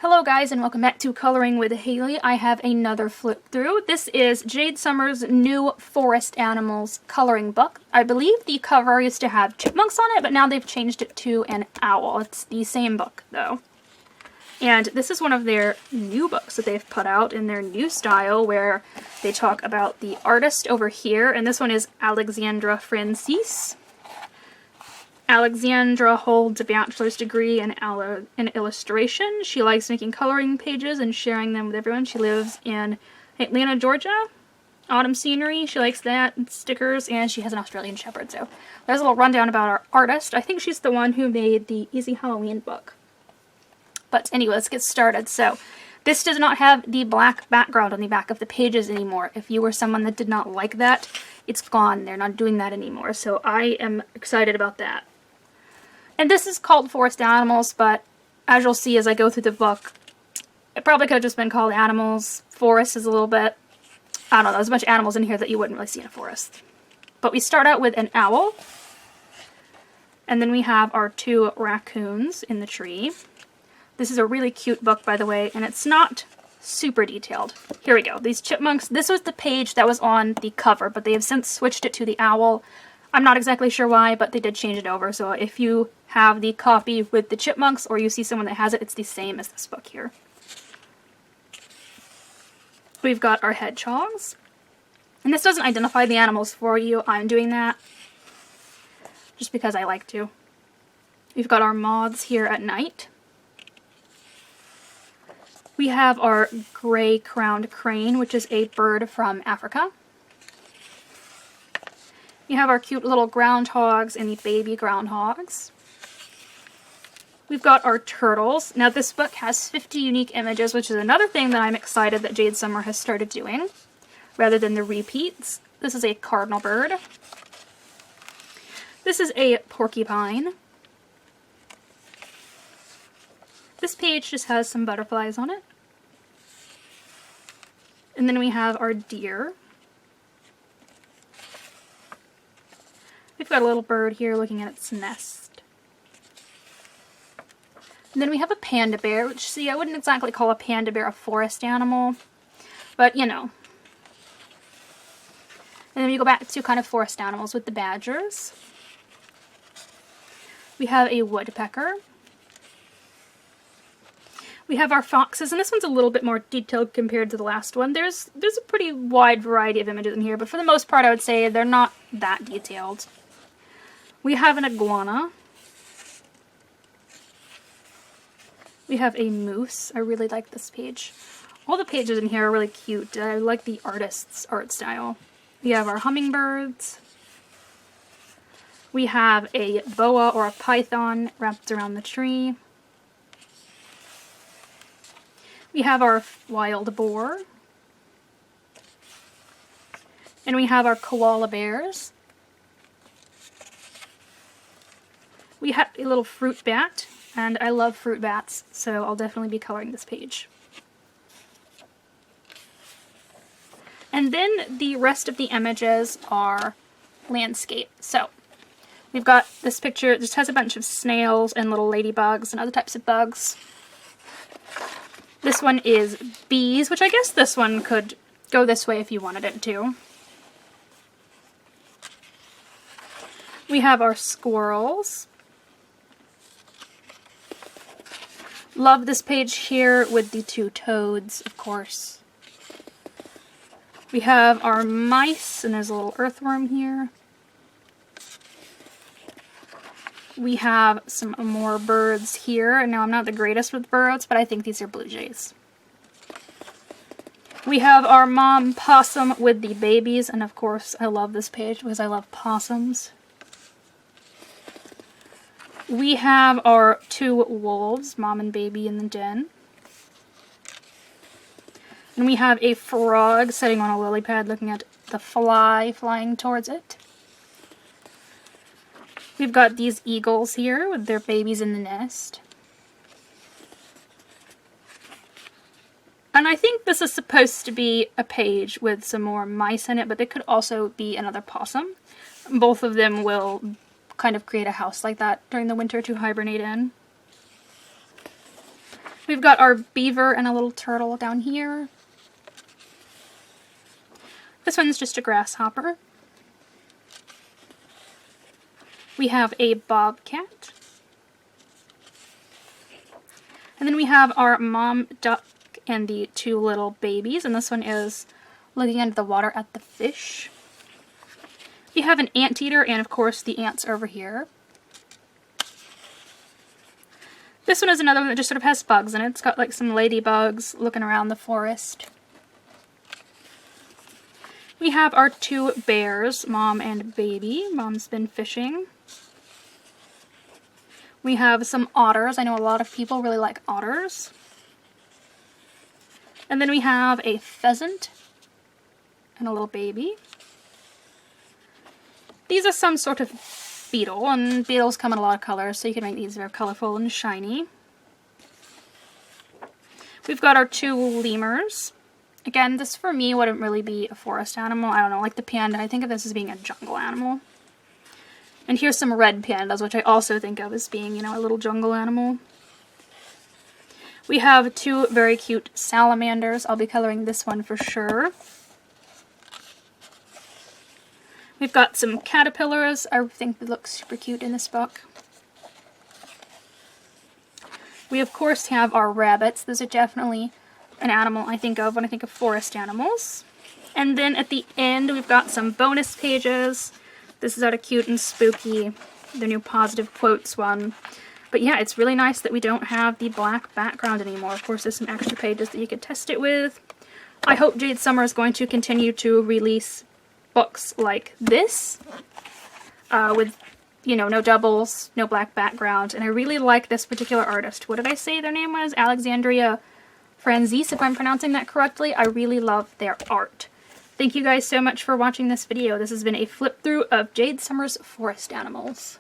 Hello guys and welcome back to Coloring with Haley. I have another flip through. This is Jade Summer's new Forest Animals coloring book. I believe the cover used to have chipmunks on it, but now they've changed it to an owl. It's the same book though. And this is one of their new books that they've put out in their new style where they talk about the artist over here, and this one is Alexandra Francis. Alexandra holds a bachelor's degree in illustration. She likes making coloring pages and sharing them with everyone. She lives in Atlanta, Georgia. Autumn scenery, she likes that, and stickers, and she has an Australian Shepherd. So there's a little rundown about our artist. I think she's the one who made the Easy Halloween book. But anyway, let's get started. So this does not have the black background on the back of the pages anymore. If you were someone that did not like that, it's gone. They're not doing that anymore. So I am excited about that. And this is called Forest Animals, but as you'll see as I go through the book, it probably could have just been called Animals. Forest is a little bit, I don't know, there's a bunch of animals in here that you wouldn't really see in a forest. But we start out with an owl, and then we have our two raccoons in the tree. This is a really cute book, by the way, and it's not super detailed. Here we go. These chipmunks, this was the page that was on the cover, but they have since switched it to the owl. I'm not exactly sure why, but they did change it over, so if you have the copy with the chipmunks or you see someone that has it, it's the same as this book here. We've got our hedgehogs, and this doesn't identify the animals for you. I'm doing that just because I like to. We've got our moths here at night. We have our gray-crowned crane, which is a bird from Africa. We have our cute little groundhogs and the baby groundhogs. We've got our turtles. Now this book has 50 unique images, which is another thing that I'm excited that Jade Summer has started doing, rather than the repeats. This is a cardinal bird. This is a porcupine. This page just has some butterflies on it. And then we have our deer. We've got a little bird here looking at its nest. And then we have a panda bear, which, see, I wouldn't exactly call a panda bear a forest animal, but, you know. And then we go back to kind of forest animals with the badgers. We have a woodpecker. We have our foxes, and this one's a little bit more detailed compared to the last one. There's a pretty wide variety of images in here, but for the most part I would say they're not that detailed. We have an iguana. We have a moose. I really like this page. All the pages in here are really cute. I like the artist's art style. We have our hummingbirds. We have a boa or a python wrapped around the tree. We have our wild boar. And we have our koala bears. We have a little fruit bat, and I love fruit bats, so I'll definitely be coloring this page. And then the rest of the images are landscape. So we've got this picture, it just has a bunch of snails and little ladybugs and other types of bugs. This one is bees, which I guess this one could go this way if you wanted it to. We have our squirrels. Love this page here with the two toads, of course. We have our mice, and there's a little earthworm here. We have some more birds here. Now, I'm not the greatest with birds, but I think these are blue jays. We have our mom possum with the babies, and of course, I love this page because I love possums. We have our two wolves, mom and baby, in the den. And we have a frog sitting on a lily pad looking at the fly flying towards it. We've got these eagles here with their babies in the nest. And I think this is supposed to be a page with some more mice in it, but it could also be another possum. Both of them will kind of create a house like that during the winter to hibernate in. We've got our beaver and a little turtle down here. This one's just a grasshopper. We have a bobcat. And then we have our mom duck and the two little babies, and this one is looking into the water at the fish. We have an anteater and, of course, the ants over here. This one is another one that just sort of has bugs in it. It's got like some ladybugs looking around the forest. We have our two bears, mom and baby. Mom's been fishing. We have some otters. I know a lot of people really like otters. And then we have a pheasant and a little baby. These are some sort of beetle, and beetles come in a lot of colors, so you can make these very colorful and shiny. We've got our two lemurs. Again, this for me wouldn't really be a forest animal. I don't know, like the panda. I think of this as being a jungle animal. And here's some red pandas, which I also think of as being, you know, a little jungle animal. We have two very cute salamanders. I'll be coloring this one for sure. We've got some caterpillars. I think they look super cute in this book. We, of course, have our rabbits. Those are definitely an animal I think of when I think of forest animals. And then at the end, we've got some bonus pages. This is out of Cute and Spooky, the new positive quotes one. But yeah, it's really nice that we don't have the black background anymore. Of course, there's some extra pages that you could test it with. I hope Jade Summer is going to continue to release books like this, with, you know, no doubles, no black background. And I really like this particular artist. What did I say their name was? Alexandria Franzese, if I'm pronouncing that correctly. I really love their art. Thank you guys so much for watching this video. This has been a flip through of Jade Summer's Forest Animals.